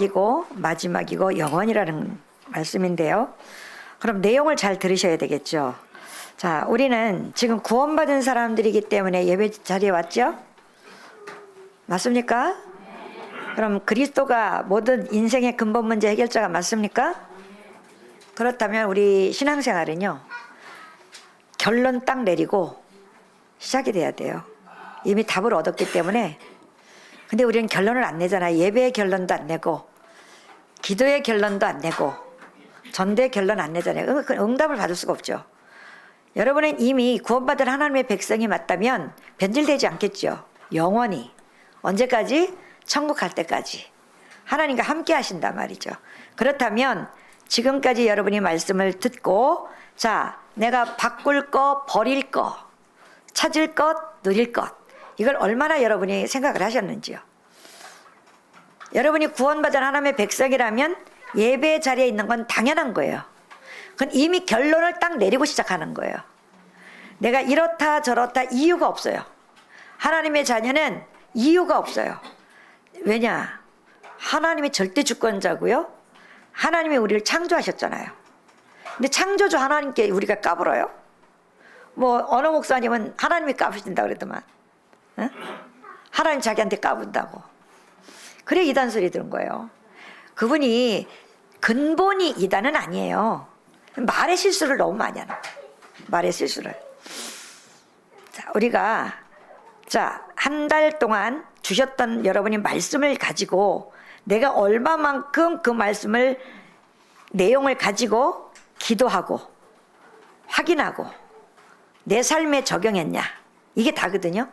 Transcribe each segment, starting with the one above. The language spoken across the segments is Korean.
이고 마지막이고 영원이라는 말씀인데요. 그럼 내용을 잘 들으셔야 되겠죠. 자, 우리는 지금 구원받은 사람들이기 때문에 예배 자리에 왔죠? 맞습니까? 그럼 그리스도가 모든 인생의 근본 문제 해결자가 맞습니까? 그렇다면 우리 신앙생활은요, 결론 딱 내리고 시작이 돼야 돼요. 이미 답을 얻었기 때문에. 근데 우리는 결론을 안 내잖아요. 예배의 결론도 안 내고, 기도의 결론도 안 내고, 전도의 결론 안 내잖아요. 응답을 받을 수가 없죠. 여러분은 이미 구원받은 하나님의 백성이 맞다면 변질되지 않겠죠. 영원히. 언제까지? 천국 갈 때까지. 하나님과 함께 하신단 말이죠. 그렇다면 지금까지 여러분이 말씀을 듣고, 자, 내가 바꿀 거, 버릴 거, 찾을 것, 누릴 것, 이걸 얼마나 여러분이 생각을 하셨는지요. 여러분이 구원받은 하나님의 백성이라면 예배 자리에 있는 건 당연한 거예요. 그건 이미 결론을 딱 내리고 시작하는 거예요. 내가 이렇다 저렇다 이유가 없어요. 하나님의 자녀는 이유가 없어요. 왜냐? 하나님이 절대 주권자고요. 하나님이 우리를 창조하셨잖아요. 근데 창조주 하나님께 우리가 까불어요? 뭐 어느 목사님은 하나님이 까부신다 그러더만. 응? 하나님 자기한테 까분다고. 그래 이단 소리 들은 거예요. 그분이 근본이 이단은 아니에요. 말의 실수를 너무 많이 하는 거예요. 말의 실수를. 자, 우리가 한 달 동안 주셨던 여러분이 말씀을 가지고 내가 얼마만큼 그 말씀을 내용을 가지고 기도하고 확인하고 내 삶에 적용했냐, 이게 다거든요.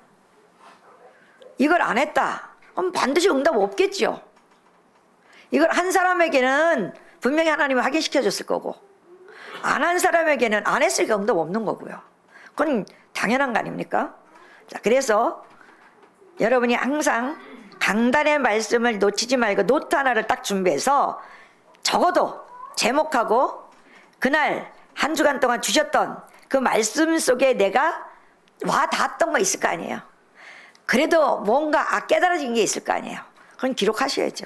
이걸 안 했다 그럼 반드시 응답 없겠죠. 이걸 한 사람에게는 분명히 하나님이 확인시켜 줬을 거고, 안 한 사람에게는 안 했으니까 응답 없는 거고요. 그건 당연한 거 아닙니까? 자, 그래서 여러분이 항상 강단의 말씀을 놓치지 말고 노트 하나를 딱 준비해서 적어도 제목하고 그날 한 주간 동안 주셨던 그 말씀 속에 내가 와 닿았던 거 있을 거 아니에요. 그래도 뭔가 깨달아진 게 있을 거 아니에요. 그건 기록하셔야죠.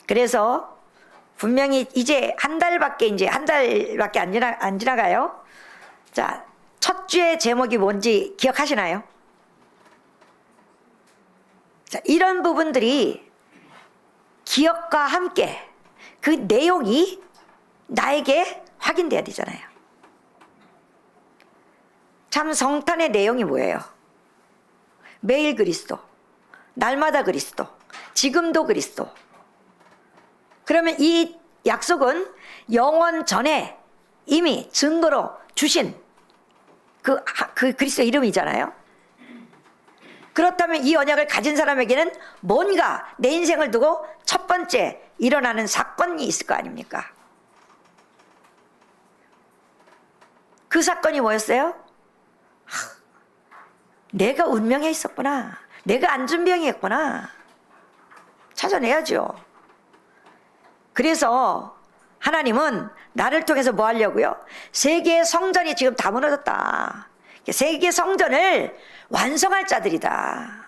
그래서 분명히 이제 한 달밖에 안 지나가요. 자, 첫 주의 제목이 뭔지 기억하시나요? 자, 이런 부분들이 기억과 함께 그 내용이 나에게 확인돼야 되잖아요. 참 성탄의 내용이 뭐예요? 매일 그리스도, 날마다 그리스도, 지금도 그리스도. 그러면 이 약속은 영원 전에 이미 증거로 주신 그 그리스도 이름이잖아요. 그렇다면 이 언약을 가진 사람에게는 뭔가 내 인생을 두고 첫 번째 일어나는 사건이 있을 거 아닙니까? 그 사건이 뭐였어요? 내가 운명에 있었구나. 내가 안준병이었구나. 찾아내야죠. 그래서 하나님은 나를 통해서 뭐 하려고요? 세계의 성전이 지금 다 무너졌다. 세계 성전을 완성할 자들이다.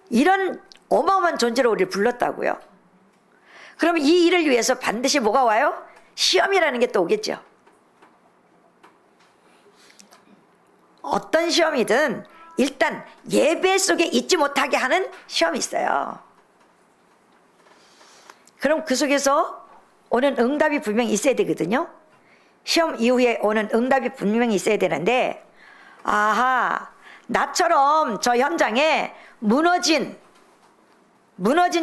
이런 어마어마한 존재로 우리를 불렀다고요. 그럼 이 일을 위해서 반드시 뭐가 와요? 시험이라는 게 또 오겠죠. 어떤 시험이든 일단 예배 속에 있지 못하게 하는 시험이 있어요. 그럼 그 속에서 오는 응답이 분명히 있어야 되거든요. 시험 이후에 오는 응답이 분명히 있어야 되는데, 아하, 나처럼 저 현장에 무너진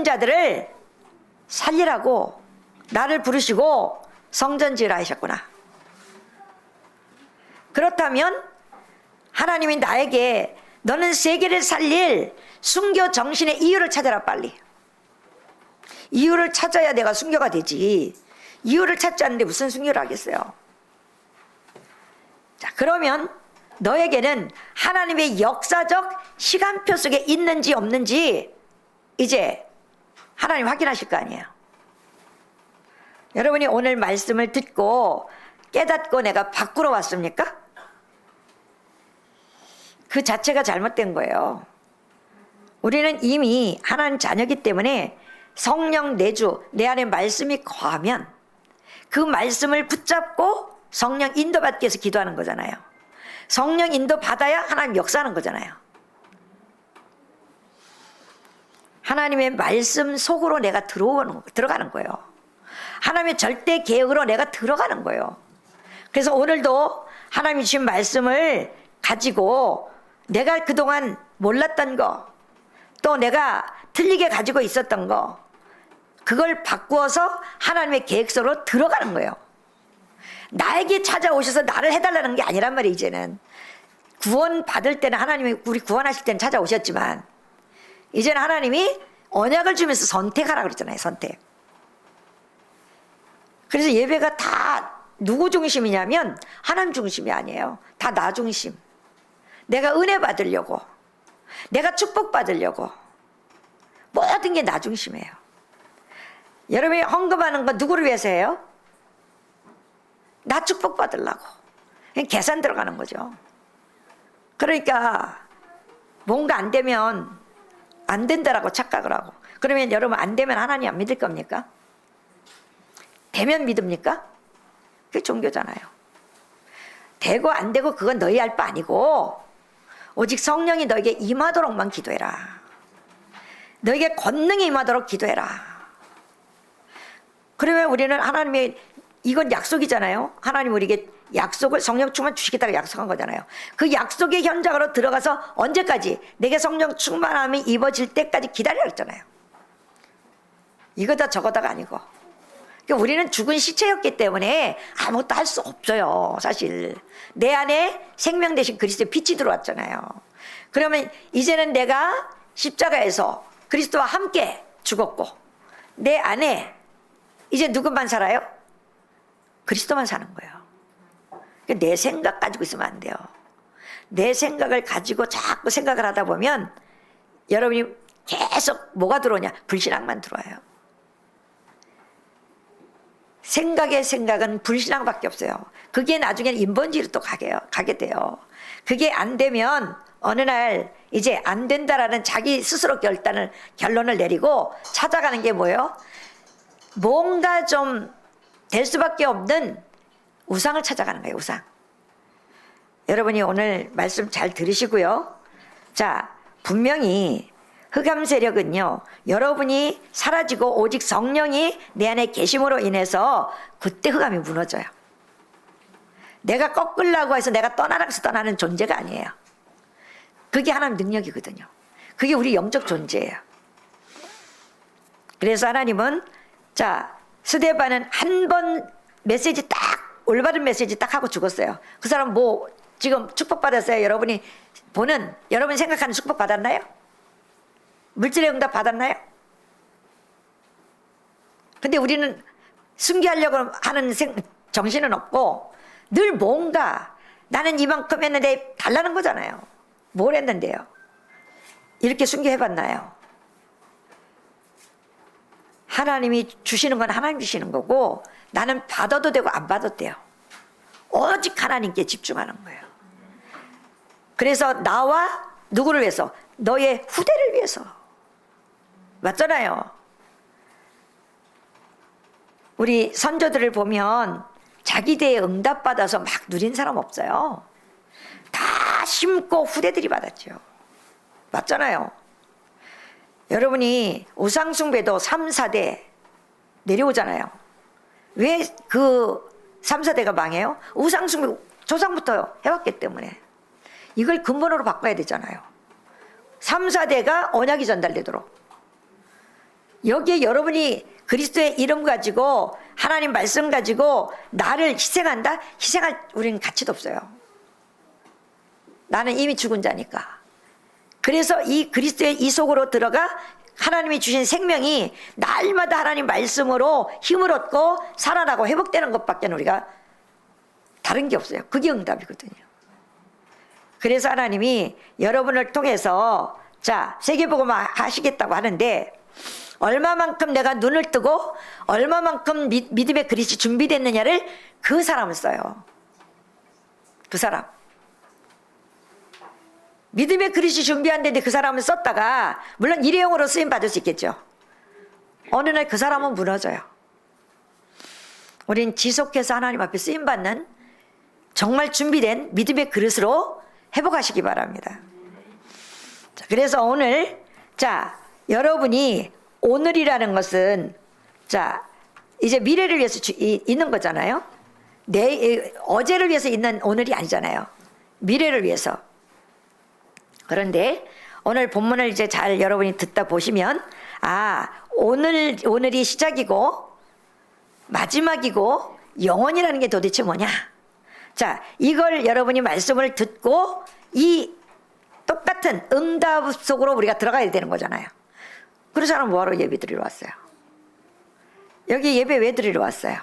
자들을 살리라고 나를 부르시고 성전 지으라 하셨구나. 그렇다면 하나님이 나에게 너는 세계를 살릴 순교 정신의 이유를 찾아라, 빨리. 이유를 찾아야 내가 순교가 되지. 이유를 찾지 않는데 무슨 순교를 하겠어요. 자, 그러면 너에게는 하나님의 역사적 시간표 속에 있는지 없는지 이제 하나님 확인하실 거 아니에요. 여러분이 오늘 말씀을 듣고 깨닫고 내가 바꾸러 왔습니까? 그 자체가 잘못된 거예요. 우리는 이미 하나님 자녀이기 때문에 성령 내주 내 안에 말씀이 거하면 그 말씀을 붙잡고 성령 인도받기 위해서 기도하는 거잖아요. 성령 인도 받아야 하나님 역사하는 거잖아요. 하나님의 말씀 속으로 내가 들어가는 거예요. 하나님의 절대 계획으로 내가 들어가는 거예요. 그래서 오늘도 하나님이 주신 말씀을 가지고 내가 그동안 몰랐던 거, 또 내가 틀리게 가지고 있었던 거, 그걸 바꾸어서 하나님의 계획서로 들어가는 거예요. 나에게 찾아오셔서 나를 해달라는 게 아니란 말이에요. 이제는 구원 받을 때는 하나님이 우리 구원하실 때는 찾아오셨지만 이제는 하나님이 언약을 주면서 선택하라 그랬잖아요. 선택. 그래서 예배가 다 누구 중심이냐면 하나님 중심이 아니에요. 다 나 중심. 내가 은혜 받으려고, 내가 축복 받으려고, 모든 게 나 중심이에요. 여러분이 헌금하는 거 누구를 위해서 해요? 나 축복 받으려고. 계산 들어가는 거죠. 그러니까 뭔가 안 되면 안 된다라고 착각을 하고, 그러면 여러분 안 되면 하나님 안 믿을 겁니까? 되면 믿습니까? 그게 종교잖아요. 되고 안 되고 그건 너희 할 바 아니고 오직 성령이 너에게 임하도록만 기도해라. 너에게 권능이 임하도록 기도해라. 그러면 우리는 하나님의, 이건 약속이잖아요. 하나님 우리에게 약속을, 성령 충만 주시겠다고 약속한 거잖아요. 그 약속의 현장으로 들어가서 언제까지? 내게 성령 충만함이 입어질 때까지 기다리라 했잖아요. 이거다 저거다가 아니고. 그러니까 우리는 죽은 시체였기 때문에 아무것도 할 수 없어요. 사실 내 안에 생명 대신 그리스도의 빛이 들어왔잖아요. 그러면 이제는 내가 십자가에서 그리스도와 함께 죽었고 내 안에 이제 누구만 살아요? 그리스도만 사는 거예요. 그러니까 내 생각 가지고 있으면 안 돼요. 내 생각을 가지고 자꾸 생각을 하다 보면 여러분이 계속 뭐가 들어오냐? 불신앙만 들어와요. 생각의 생각은 불신앙밖에 없어요. 그게 나중에는 인본주의로 또 가게 돼요. 그게 안 되면 어느 날 이제 안 된다라는 자기 스스로 결론을 내리고 찾아가는 게 뭐예요? 뭔가 좀 될 수밖에 없는 우상을 찾아가는 거예요. 우상. 여러분이 오늘 말씀 잘 들으시고요. 자, 분명히 흑암 세력은요, 여러분이 사라지고 오직 성령이 내 안에 계심으로 인해서 그때 흑암이 무너져요. 내가 꺾으려고 해서 내가 떠나라고 해서 떠나는 존재가 아니에요. 그게 하나님 능력이거든요. 그게 우리 영적 존재예요. 그래서 하나님은, 자, 스데반은 한 번 메시지 딱, 올바른 메시지 딱 하고 죽었어요. 그 사람 뭐 지금 축복받았어요? 여러분이 보는, 여러분이 생각하는 축복 받았나요? 물질의 응답 받았나요? 근데 우리는 순교하려고 하는 정신은 없고 늘 뭔가 나는 이만큼 했는데 달라는 거잖아요. 뭘 했는데요? 이렇게 순교해봤나요? 하나님이 주시는 건 하나님 주시는 거고 나는 받아도 되고 안 받아도 돼요. 오직 하나님께 집중하는 거예요. 그래서 나와 누구를 위해서? 너의 후대를 위해서. 맞잖아요. 우리 선조들을 보면 자기 대에 응답받아서 막 누린 사람 없어요. 다 심고 후대들이 받았죠. 맞잖아요. 여러분이 우상숭배도 3, 4대 내려오잖아요. 왜 그 3, 4대가 망해요? 우상숭배 조상부터 해왔기 때문에. 이걸 근본으로 바꿔야 되잖아요. 3, 4대가 언약이 전달되도록. 여기에 여러분이 그리스도의 이름 가지고 하나님 말씀 가지고 나를 희생한다? 희생할 우리는 가치도 없어요. 나는 이미 죽은 자니까. 그래서 이 그리스도의 이 속으로 들어가 하나님이 주신 생명이 날마다 하나님 말씀으로 힘을 얻고 살아나고 회복되는 것밖에 우리가 다른 게 없어요. 그게 응답이거든요. 그래서 하나님이 여러분을 통해서 자, 세계복음화 하시겠다고 하는데 얼마만큼 내가 눈을 뜨고 얼마만큼 믿음의 그릇이 준비됐느냐를 그 사람을 써요. 그 사람. 믿음의 그릇이 준비한데 그 사람을 썼다가 물론 일회용으로 쓰임 받을 수 있겠죠. 어느 날 그 사람은 무너져요. 우린 지속해서 하나님 앞에 쓰임받는 정말 준비된 믿음의 그릇으로 회복하시기 바랍니다. 자, 그래서 오늘, 자, 여러분이 오늘이라는 것은, 자, 이제 미래를 위해서 있는 거잖아요. 어제를 위해서 있는 오늘이 아니잖아요. 미래를 위해서. 그런데 오늘 본문을 이제 잘 여러분이 듣다 보시면, 오늘이 시작이고, 마지막이고, 영원이라는 게 도대체 뭐냐? 자, 이걸 여러분이 말씀을 듣고 이 똑같은 응답 속으로 우리가 들어가야 되는 거잖아요. 그래서 저는 뭐하러 예배 드리러 왔어요? 여기 예배 왜 드리러 왔어요?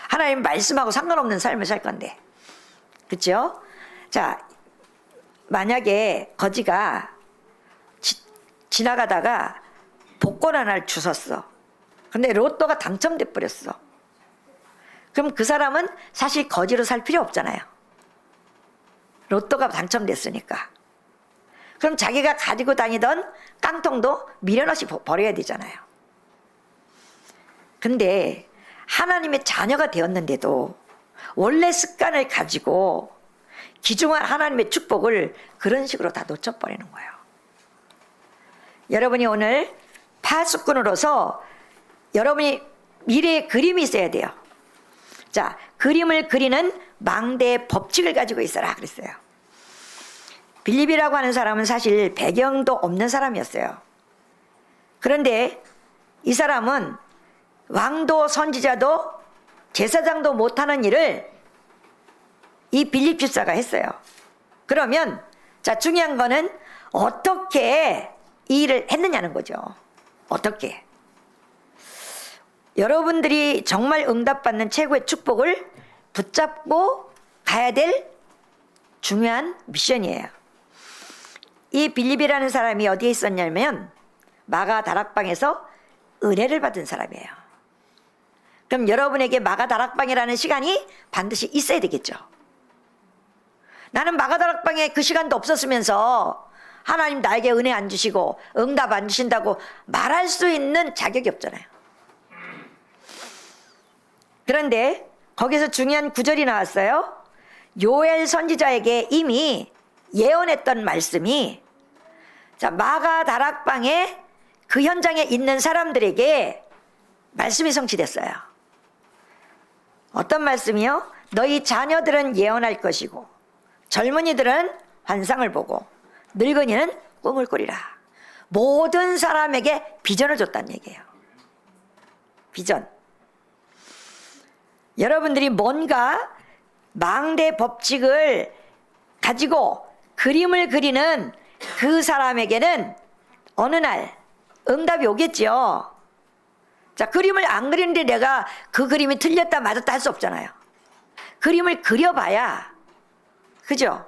하나님 말씀하고 상관없는 삶을 살 건데. 그렇죠? 자, 만약에 거지가 지나가다가 복권 하나를 주웠어. 근데 로또가 당첨돼 버렸어. 그럼 그 사람은 사실 거지로 살 필요 없잖아요. 로또가 당첨됐으니까. 그럼 자기가 가지고 다니던 깡통도 미련 없이 버려야 되잖아요. 근데 하나님의 자녀가 되었는데도 원래 습관을 가지고 귀중한 하나님의 축복을 그런 식으로 다 놓쳐버리는 거예요. 여러분이 오늘 파수꾼으로서 여러분이 미래의 그림이 있어야 돼요. 자, 그림을 그리는 망대의 법칙을 가지고 있어라 그랬어요. 빌립이라고 하는 사람은 사실 배경도 없는 사람이었어요. 그런데 이 사람은 왕도 선지자도 제사장도 못하는 일을 이 빌립 집사가 했어요. 그러면 자, 중요한 거는 어떻게 이 일을 했느냐는 거죠. 어떻게? 여러분들이 정말 응답받는 최고의 축복을 붙잡고 가야 될 중요한 미션이에요. 이 빌립이라는 사람이 어디에 있었냐면 마가 다락방에서 은혜를 받은 사람이에요. 그럼 여러분에게 마가 다락방이라는 시간이 반드시 있어야 되겠죠. 나는 마가 다락방에 그 시간도 없었으면서 하나님 나에게 은혜 안 주시고 응답 안 주신다고 말할 수 있는 자격이 없잖아요. 그런데 거기서 중요한 구절이 나왔어요. 요엘 선지자에게 이미 예언했던 말씀이 자, 마가 다락방에 그 현장에 있는 사람들에게 말씀이 성취됐어요. 어떤 말씀이요? 너희 자녀들은 예언할 것이고 젊은이들은 환상을 보고 늙은이는 꿈을 꾸리라. 모든 사람에게 비전을 줬다는 얘기예요. 비전. 여러분들이 뭔가 망대 법칙을 가지고 그림을 그리는 그 사람에게는 어느 날 응답이 오겠죠. 자, 그림을 안 그리는데 내가 그 그림이 틀렸다 맞았다 할 수 없잖아요. 그림을 그려봐야, 그죠?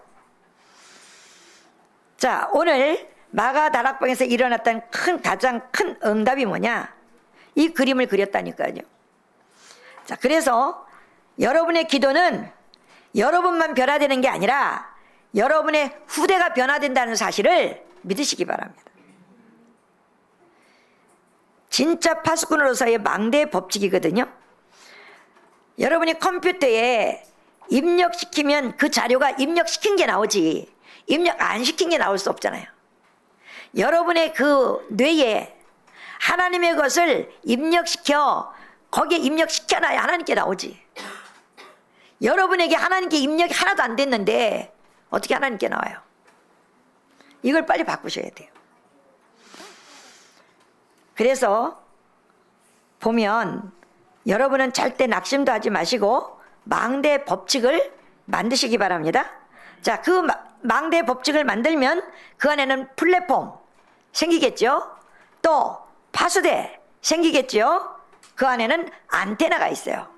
자, 오늘 마가 다락방에서 일어났던 가장 큰 응답이 뭐냐? 이 그림을 그렸다니까요. 자, 그래서 여러분의 기도는 여러분만 변화되는 게 아니라 여러분의 후대가 변화된다는 사실을 믿으시기 바랍니다. 진짜 파수꾼으로서의 망대의 법칙이거든요. 여러분이 컴퓨터에 입력시키면 그 자료가 입력시킨 게 나오지 입력 안 시킨 게 나올 수 없잖아요. 여러분의 그 뇌에 하나님의 것을 입력시켜 거기에 입력시켜놔야 하나님께 나오지. 여러분에게 하나님께 입력이 하나도 안 됐는데 어떻게 하나님께 나와요? 이걸 빨리 바꾸셔야 돼요. 그래서 보면 여러분은 절대 낙심도 하지 마시고 망대 법칙을 만드시기 바랍니다. 자, 그 망대 법칙을 만들면 그 안에는 플랫폼 생기겠죠. 또 파수대 생기겠죠. 그 안에는 안테나가 있어요.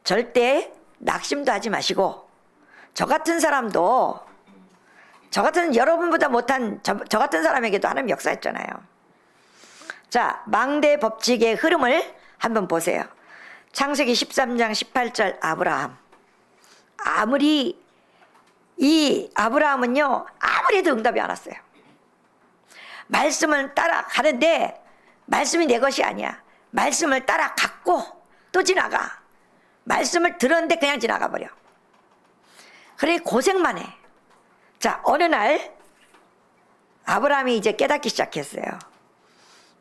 절대 낙심도 하지 마시고 저 같은 사람도 저 같은 여러분보다 못한 저 같은 사람에게도 하나님 역사했잖아요. 자, 망대 법칙의 흐름을 한번 보세요. 창세기 13장 18절 아브라함. 아무리 이 아브라함은요 아무리 해도 응답이 안 왔어요. 말씀을 따라가는데 말씀이 내 것이 아니야. 말씀을 따라 갖고 또 지나가. 말씀을 들었는데 그냥 지나가 버려. 그래 고생만 해. 자, 어느 날 아브라함이 이제 깨닫기 시작했어요.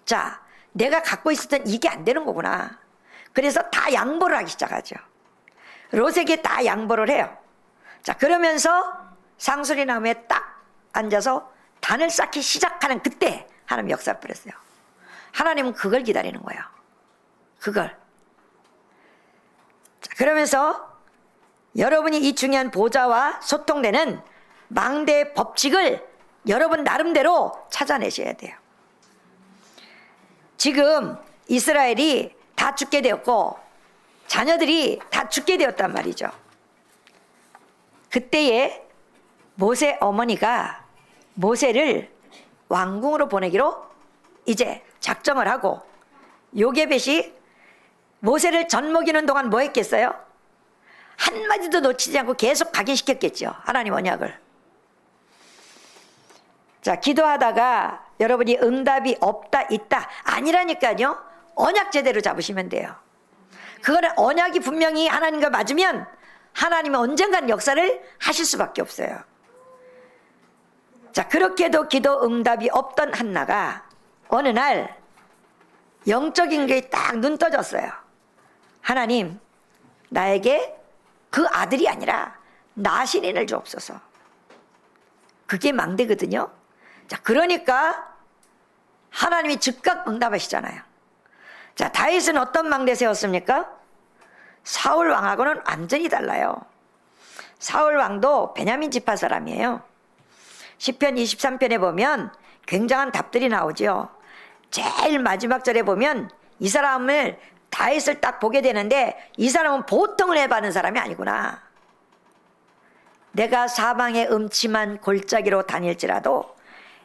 자, 내가 갖고 있었던 이게 안 되는 거구나. 그래서 다 양보를 하기 시작하죠. 롯에게 다 양보를 해요. 자, 그러면서 상수리 나무에 딱 앉아서 단을 쌓기 시작하는 그때 하나님 역사를 뿌렸어요. 하나님은 그걸 기다리는 거예요. 그걸. 자, 그러면서 여러분이 이 중요한 보좌와 소통되는 망대의 법칙을 여러분 나름대로 찾아내셔야 돼요. 지금 이스라엘이 다 죽게 되었고 자녀들이 다 죽게 되었단 말이죠. 그때에 모세 어머니가 모세를 왕궁으로 보내기로 이제 작정을 하고 요게벳이 모세를 젖먹이는 동안 뭐 했겠어요? 한마디도 놓치지 않고 계속 각인시켰겠죠. 하나님 언약을. 자, 기도하다가 여러분이 응답이 없다 있다 아니라니까요. 언약 제대로 잡으시면 돼요. 그거는 언약이 분명히 하나님과 맞으면 하나님은 언젠간 역사를 하실 수밖에 없어요. 자, 그렇게도 기도 응답이 없던 한나가 어느 날 영적인 게 딱 눈 떠졌어요. 하나님, 나에게 그 아들이 아니라 나신인을 주옵소서. 그게 망대거든요. 자, 그러니까 하나님이 즉각 응답하시잖아요. 자, 다윗은 어떤 망대 세웠습니까? 사울 왕하고는 완전히 달라요. 사울 왕도 베냐민 지파 사람이에요. 시편 23편에 보면 굉장한 답들이 나오죠. 제일 마지막 절에 보면 이 사람을 다윗을 딱 보게 되는데 이 사람은 보통 은혜 받는 사람이 아니구나. 내가 사방의 음침한 골짜기로 다닐지라도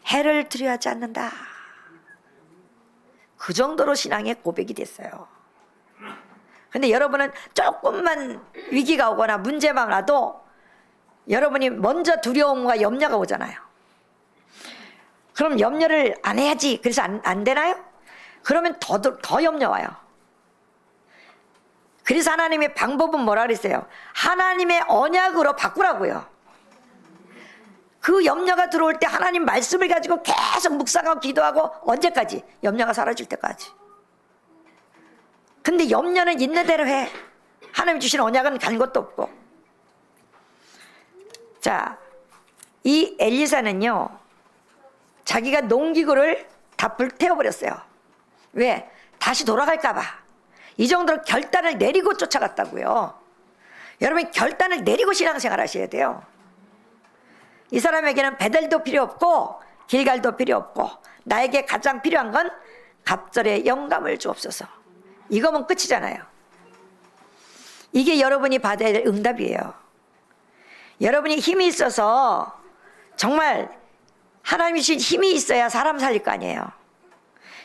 해를 두려워하지 않는다. 그 정도로 신앙의 고백이 됐어요. 근데 여러분은 조금만 위기가 오거나 문제만 와도 여러분이 먼저 두려움과 염려가 오잖아요. 그럼 염려를 안 해야지. 그래서 안 되나요? 그러면 더 염려 와요. 그래서 하나님의 방법은 뭐라 그랬어요? 하나님의 언약으로 바꾸라고요. 그 염려가 들어올 때 하나님 말씀을 가지고 계속 묵상하고 기도하고 언제까지? 염려가 사라질 때까지. 근데 염려는 있는 대로 해. 하나님 주신 언약은 간 것도 없고. 자, 이 엘리사는요, 자기가 농기구를 다 불태워버렸어요. 왜? 다시 돌아갈까봐. 이 정도로 결단을 내리고 쫓아갔다고요. 여러분, 결단을 내리고 신앙생활 하셔야 돼요. 이 사람에게는 베델도 필요 없고 길갈도 필요 없고 나에게 가장 필요한 건 갑절의 영감을 주옵소서. 이거면 끝이잖아요. 이게 여러분이 받아야 될 응답이에요. 여러분이 힘이 있어서 정말 하나님이 주신 힘이 있어야 사람 살릴 거 아니에요.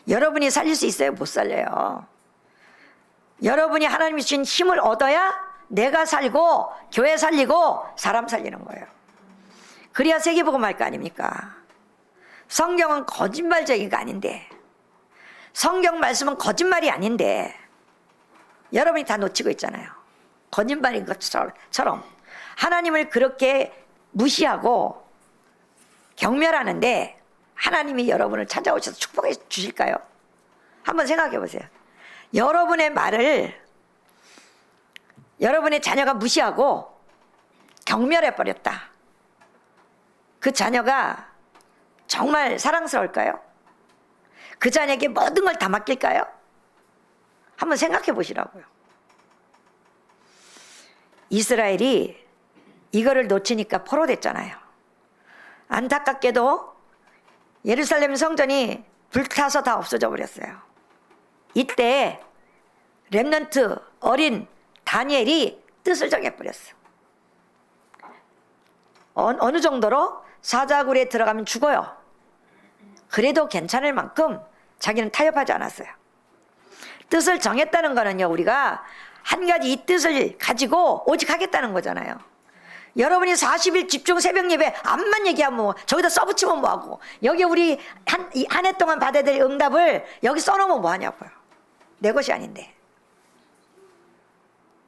여러분이 살릴 수 있어요? 못 살려요. 여러분이 하나님이 주신 힘을 얻어야 내가 살고 교회 살리고 사람 살리는 거예요. 그래야 세계복음 할 거 아닙니까? 성경은 거짓말적인 거 아닌데, 성경 말씀은 거짓말이 아닌데 여러분이 다 놓치고 있잖아요. 거짓말인 것처럼 하나님을 그렇게 무시하고 경멸하는데 하나님이 여러분을 찾아오셔서 축복해 주실까요? 한번 생각해 보세요. 여러분의 말을 여러분의 자녀가 무시하고 경멸해 버렸다. 그 자녀가 정말 사랑스러울까요? 그 자녀에게 모든 걸 다 맡길까요? 한번 생각해 보시라고요. 이스라엘이 이거를 놓치니까 포로됐잖아요. 안타깝게도 예루살렘 성전이 불타서 다 없어져 버렸어요. 이때 렘넌트 어린 다니엘이 뜻을 정해버렸어. 어느 정도로 사자굴에 들어가면 죽어요. 그래도 괜찮을 만큼 자기는 타협하지 않았어요. 뜻을 정했다는 거는요, 우리가 한 가지 이 뜻을 가지고 오직 하겠다는 거잖아요. 여러분이 40일 집중 새벽 예배 암만 얘기하면 뭐, 저기다 써붙이면 뭐하고, 여기 우리 한 해 동안 받아야 될 응답을 여기 써놓으면 뭐하냐고요. 내 것이 아닌데.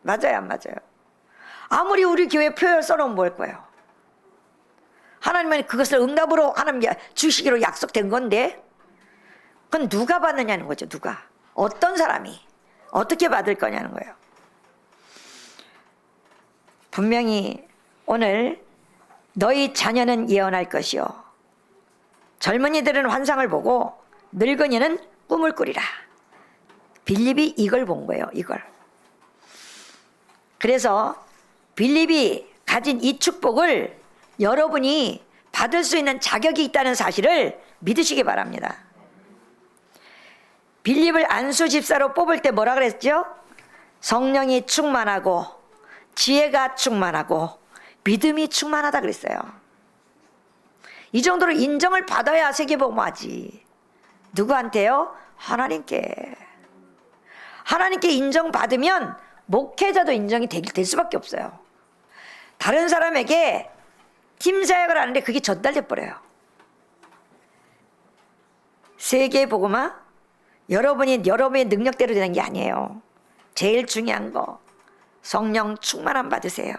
맞아요, 안 맞아요? 아무리 우리 교회 표를 써놓으면 뭘 거예요. 하나님은 그것을 응답으로 하나님 주시기로 약속된 건데, 그건 누가 받느냐는 거죠. 누가, 어떤 사람이 어떻게 받을 거냐는 거예요. 분명히 오늘 너희 자녀는 예언할 것이요, 젊은이들은 환상을 보고 늙은이는 꿈을 꾸리라. 빌립이 이걸 본 거예요. 이걸. 그래서 빌립이 가진 이 축복을 여러분이 받을 수 있는 자격이 있다는 사실을 믿으시기 바랍니다. 빌립을 안수 집사로 뽑을 때 뭐라 그랬죠? 성령이 충만하고 지혜가 충만하고 믿음이 충만하다 그랬어요. 이 정도로 인정을 받아야 세계복음하지. 누구한테요? 하나님께. 하나님께 인정받으면 목회자도 인정이 될 수밖에 없어요. 다른 사람에게 팀 사역을 하는데 그게 전달돼 버려요. 세계복음화 여러분의 능력대로 되는 게 아니에요. 제일 중요한 거, 성령 충만함 받으세요.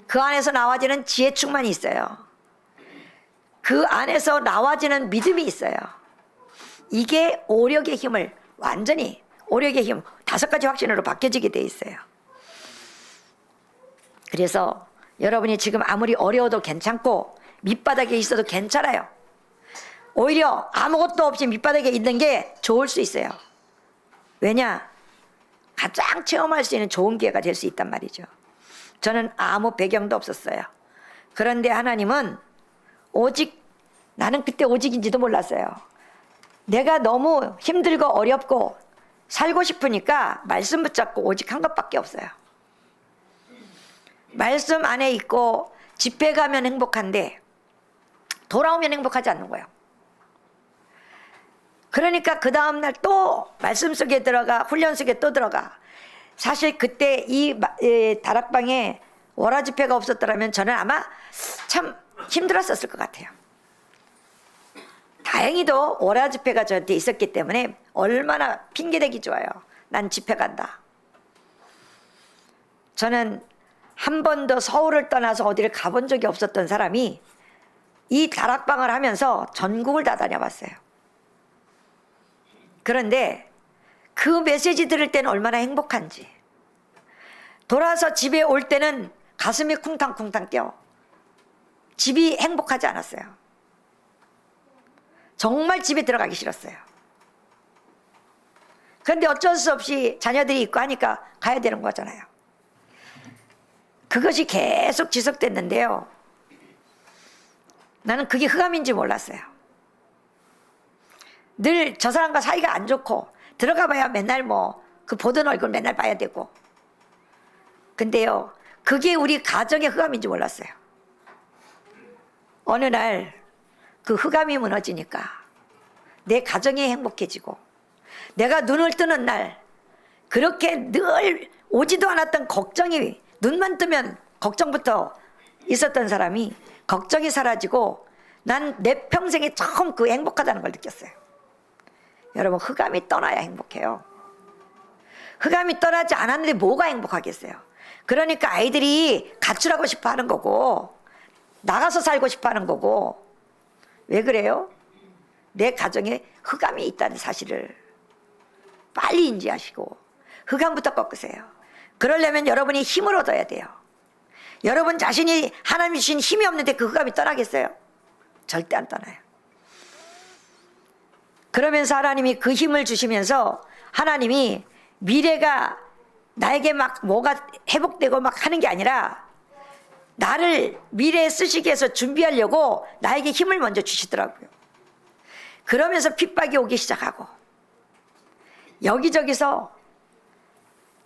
그 안에서 나와지는 지혜 충만이 있어요. 그 안에서 나와지는 믿음이 있어요. 이게 오력의 힘을 완전히, 오력의 힘 5가지 확신으로 바뀌어지게 돼 있어요. 그래서 여러분이 지금 아무리 어려워도 괜찮고 밑바닥에 있어도 괜찮아요. 오히려 아무것도 없이 밑바닥에 있는 게 좋을 수 있어요. 왜냐? 가장 체험할 수 있는 좋은 기회가 될 수 있단 말이죠. 저는 아무 배경도 없었어요. 그런데 하나님은 오직, 나는 그때 오직인지도 몰랐어요. 내가 너무 힘들고 어렵고 살고 싶으니까 말씀 붙잡고 오직 한 것밖에 없어요. 말씀 안에 있고 집회 가면 행복한데 돌아오면 행복하지 않는 거예요. 그러니까 그 다음날 또 말씀 속에 들어가, 훈련 속에 또 들어가. 사실 그때 이 다락방에 월화 집회가 없었더라면 저는 아마 참 힘들었었을 것 같아요. 다행히도 월화 집회가 저한테 있었기 때문에 얼마나 핑계대기 좋아요. 난 집회 간다. 저는 한 번도 서울을 떠나서 어디를 가본 적이 없었던 사람이 이 다락방을 하면서 전국을 다 다녀봤어요. 그런데 그 메시지 들을 때는 얼마나 행복한지, 돌아서 집에 올 때는 가슴이 쿵탕쿵탕 뛰어. 집이 행복하지 않았어요. 정말 집에 들어가기 싫었어요. 그런데 어쩔 수 없이 자녀들이 있고 하니까 가야 되는 거잖아요. 그것이 계속 지속됐는데요, 나는 그게 흑암인지 몰랐어요. 늘 저 사람과 사이가 안 좋고 들어가 봐야 맨날 뭐 그 보던 얼굴 맨날 봐야 되고. 근데요, 그게 우리 가정의 흑암인지 몰랐어요. 어느 날 그 흑암이 무너지니까 내 가정이 행복해지고, 내가 눈을 뜨는 날 그렇게 늘 오지도 않았던 걱정이, 눈만 뜨면 걱정부터 있었던 사람이 걱정이 사라지고 난 내 평생에 처음 그 행복하다는 걸 느꼈어요. 여러분, 흑암이 떠나야 행복해요. 흑암이 떠나지 않았는데 뭐가 행복하겠어요. 그러니까 아이들이 가출하고 싶어 하는 거고 나가서 살고 싶어 하는 거고. 왜 그래요? 내 가정에 흑암이 있다는 사실을 빨리 인지하시고 흑암부터 꺾으세요. 그러려면 여러분이 힘을 얻어야 돼요. 여러분 자신이 하나님이 주신 힘이 없는데 그 흑암이 떠나겠어요? 절대 안 떠나요. 그러면서 하나님이 그 힘을 주시면서 하나님이 미래가 나에게 막 뭐가 회복되고 막 하는 게 아니라 나를 미래에 쓰시기 위해서 준비하려고 나에게 힘을 먼저 주시더라고요. 그러면서 핍박이 오기 시작하고 여기저기서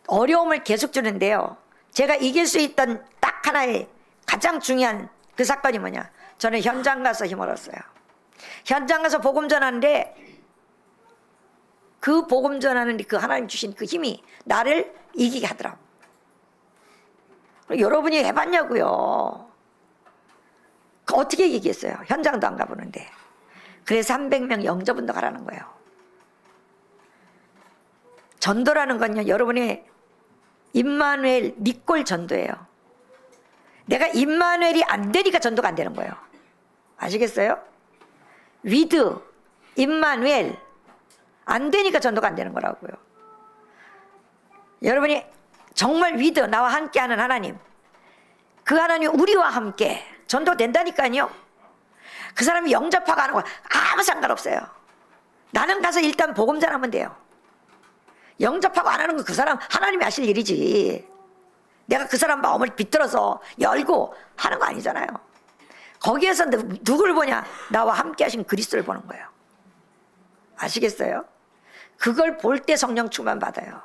어려움을 계속 주는데요, 제가 이길 수 있던 딱 하나의 가장 중요한 그 사건이 뭐냐, 저는 현장 가서 힘을 얻었어요. 현장 가서 복음 전하는데 그 복음 전하는 그 하나님 주신 그 힘이 나를 이기게 하더라고. 여러분이 해봤냐고요. 어떻게 얘기했어요? 현장도 안 가보는데. 그래서 300명 영접운동 가라는 거예요. 전도라는 건요, 여러분의 임마누엘 니꼴 전도예요. 내가 임마누엘이 안 되니까 전도가 안 되는 거예요. 아시겠어요? 위드 임마누엘 안 되니까 전도가 안 되는 거라고요. 여러분이 정말 위드 나와 함께하는 하나님, 그 하나님 우리와 함께 전도 된다니까요. 그 사람이 영접하고 하는 거 아무 상관없어요. 나는 가서 일단 복음 전하면 돼요. 영접하고 안 하는 건 그 사람 하나님이 하실 일이지. 내가 그 사람 마음을 비틀어서 열고 하는 거 아니잖아요. 거기에서 누구를 보냐? 나와 함께 하신 그리스도를 보는 거예요. 아시겠어요? 그걸 볼 때 성령 충만 받아요.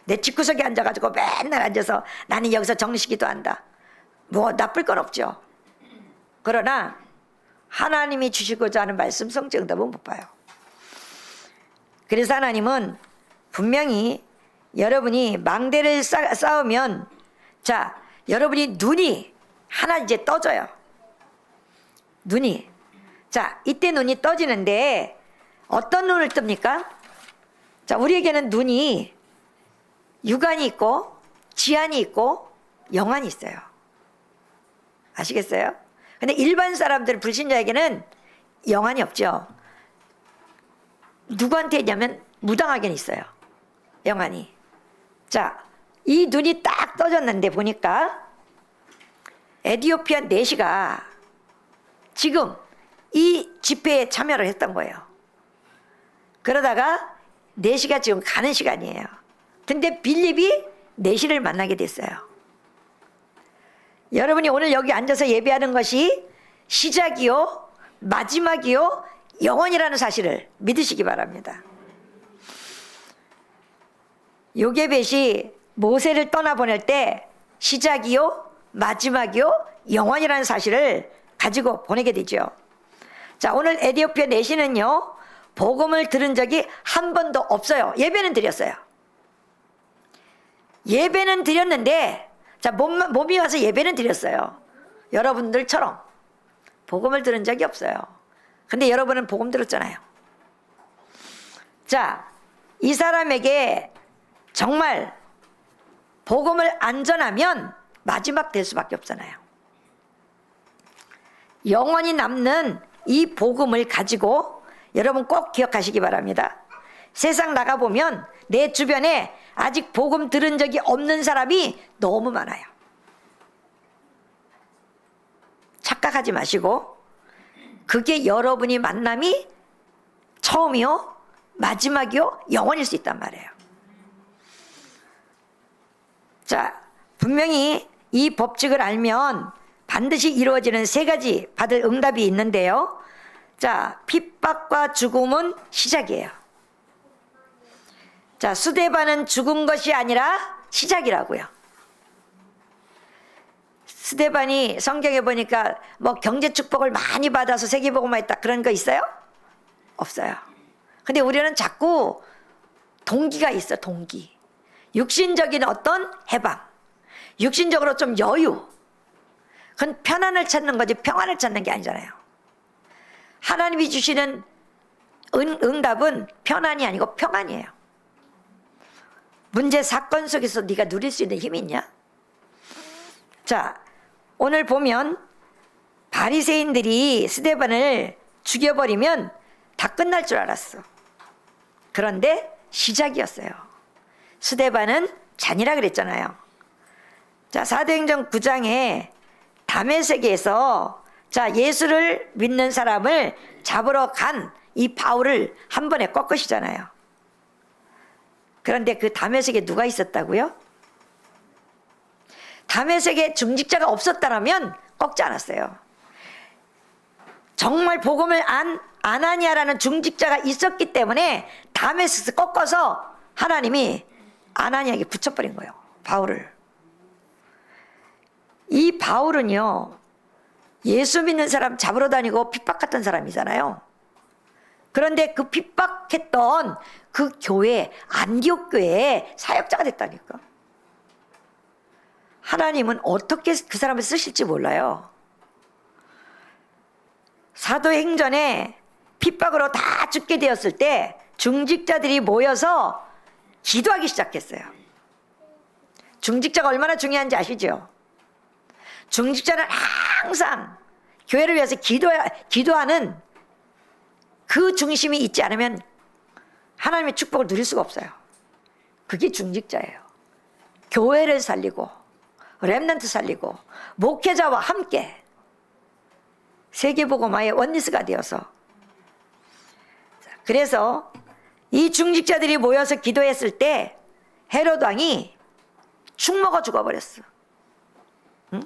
내 집구석에 앉아가지고 맨날 앉아서 나는 여기서 정식기도 한다. 뭐 나쁠 건 없죠. 그러나 하나님이 주시고자 하는 말씀 성취 응답은 못 봐요. 그래서 하나님은 분명히 여러분이 망대를 쌓으면, 자, 여러분이 눈이 하나 이제 떠져요. 눈이. 자, 이때 눈이 떠지는데 어떤 눈을 뜹니까? 자, 우리에게는 눈이 육안이 있고 지안이 있고 영안이 있어요. 아시겠어요? 근데 일반 사람들, 불신자에게는 영안이 없죠. 누구한테 있냐면 무당하게는 있어요. 영안이. 자, 이 눈이 딱 떠졌는데 보니까 에티오피아 내시가 지금 이 집회에 참여를 했던 거예요. 그러다가 내시가 지금 가는 시간이에요. 근데 빌립이 내시를 만나게 됐어요. 여러분이 오늘 여기 앉아서 예배하는 것이 시작이요, 마지막이요, 영원이라는 사실을 믿으시기 바랍니다. 요게벳이 모세를 떠나보낼 때 시작이요, 마지막이요, 영원이라는 사실을 가지고 보내게 되죠. 자, 오늘 에티오피아 내시는요, 복음을 들은 적이 한 번도 없어요. 예배는 드렸어요. 예배는 드렸는데, 자, 몸이 와서 예배는 드렸어요. 여러분들처럼 복음을 들은 적이 없어요. 근데 여러분은 복음 들었잖아요. 자, 이 사람에게 정말 복음을 안 전하면 마지막 될 수밖에 없잖아요. 영원히 남는 이 복음을 가지고 여러분 꼭 기억하시기 바랍니다. 세상 나가보면 내 주변에 아직 복음 들은 적이 없는 사람이 너무 많아요. 착각하지 마시고, 그게 여러분이 만남이 처음이요, 마지막이요, 영원일 수 있단 말이에요. 자, 분명히 이 법칙을 알면 반드시 이루어지는 세 가지 받을 응답이 있는데요. 자, 핍박과 죽음은 시작이에요. 자, 스데반은 죽은 것이 아니라 시작이라고요. 스데반이 성경에 보니까 뭐 경제 축복을 많이 받아서 세계복음화 했다 그런 거 있어요? 없어요. 근데 우리는 자꾸 동기가 있어, 동기. 육신적인 어떤 해방, 육신적으로 좀 여유, 그건 편안을 찾는 거지 평안을 찾는 게 아니잖아요. 하나님이 주시는 응답은 편안이 아니고 평안이에요. 문제 사건 속에서 네가 누릴 수 있는 힘이 있냐? 자, 오늘 보면 바리새인들이 스데반을 죽여버리면 다 끝날 줄 알았어. 그런데 시작이었어요. 스데반은 잔이라 그랬잖아요. 자, 사도행전 9장에 다메섹에서 자, 예수를 믿는 사람을 잡으러 간 이 바울을 한 번에 꺾으시잖아요. 그런데 그 다메섹에 누가 있었다고요? 다메섹에 중직자가 없었다면 꺾지 않았어요. 정말 복음을 아나니아라는 중직자가 있었기 때문에 다메섹에서 꺾어서 하나님이 아나니아에게 붙여버린 거예요. 바울을. 이 바울은요, 예수 믿는 사람 잡으러 다니고 핍박했던 사람이잖아요. 그런데 그 핍박했던 그 교회, 안디옥 교회의 사역자가 됐다니까. 하나님은 어떻게 그 사람을 쓰실지 몰라요. 사도행전에 핍박으로 다 죽게 되었을 때 중직자들이 모여서 기도하기 시작했어요. 중직자가 얼마나 중요한지 아시죠? 중직자는 항상 교회를 위해서 기도하는 그 중심이 있지 않으면 하나님의 축복을 누릴 수가 없어요. 그게 중직자예요. 교회를 살리고 렘넌트 살리고 목회자와 함께 세계복음화의 원리스가 되어서, 그래서 이 중직자들이 모여서 기도했을 때 헤롯 왕이 축 먹어 죽어버렸어. 응?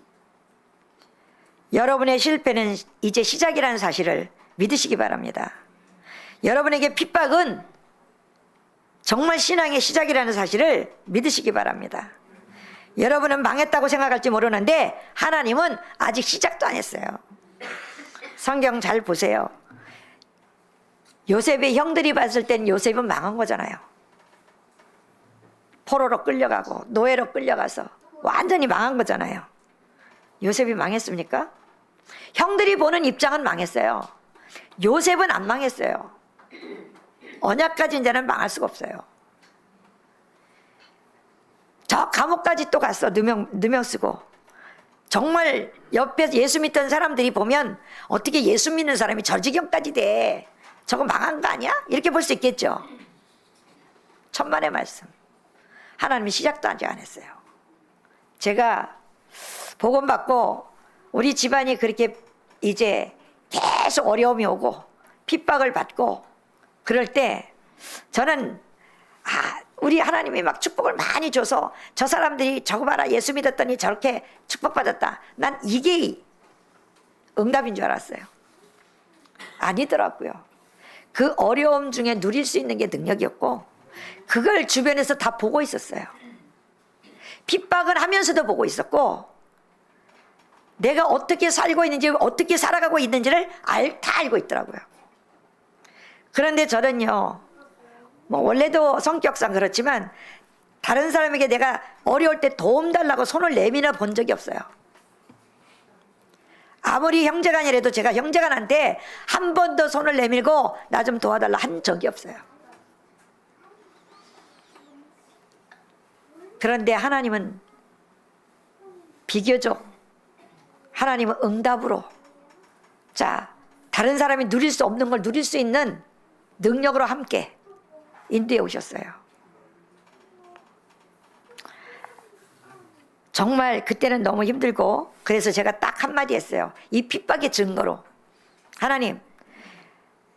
여러분의 실패는 이제 시작이라는 사실을 믿으시기 바랍니다. 여러분에게 핍박은 정말 신앙의 시작이라는 사실을 믿으시기 바랍니다. 여러분은 망했다고 생각할지 모르는데 하나님은 아직 시작도 안 했어요. 성경 잘 보세요. 요셉의 형들이 봤을 땐 요셉은 망한 거잖아요. 포로로 끌려가고 노예로 끌려가서 완전히 망한 거잖아요. 요셉이 망했습니까? 형들이 보는 입장은 망했어요. 요셉은 안 망했어요. 언약까지 이제는 망할 수가 없어요. 저 감옥까지 또 갔어. 누명 쓰고. 정말 옆에 예수 믿던 사람들이 보면 어떻게 예수 믿는 사람이 저 지경까지 돼. 저거 망한 거 아니야? 이렇게 볼 수 있겠죠. 천만의 말씀. 하나님이 시작도 아직 안 했어요. 제가 복음 받고 우리 집안이 그렇게 이제 계속 어려움이 오고 핍박을 받고 그럴 때 저는 우리 하나님이 막 축복을 많이 줘서 저 사람들이 저거 봐라 예수 믿었더니 저렇게 축복받았다. 난 이게 응답인 줄 알았어요. 아니더라고요. 그 어려움 중에 누릴 수 있는 게 능력이었고 그걸 주변에서 다 보고 있었어요. 핍박을 하면서도 보고 있었고 내가 어떻게 살고 있는지 어떻게 살아가고 있는지를 다 알고 있더라고요. 그런데 저는요 뭐 원래도 성격상 그렇지만 다른 사람에게 내가 어려울 때 도움 달라고 손을 내밀어 본 적이 없어요. 아무리 형제간이라도 제가 형제간한테 한 번도 손을 내밀고 나 좀 도와달라 한 적이 없어요. 그런데 하나님은 비교적 하나님은 응답으로 자 다른 사람이 누릴 수 없는 걸 누릴 수 있는 능력으로 함께 인도해 오셨어요. 정말 그때는 너무 힘들고 그래서 제가 딱 한마디 했어요. 이 핍박의 증거로 하나님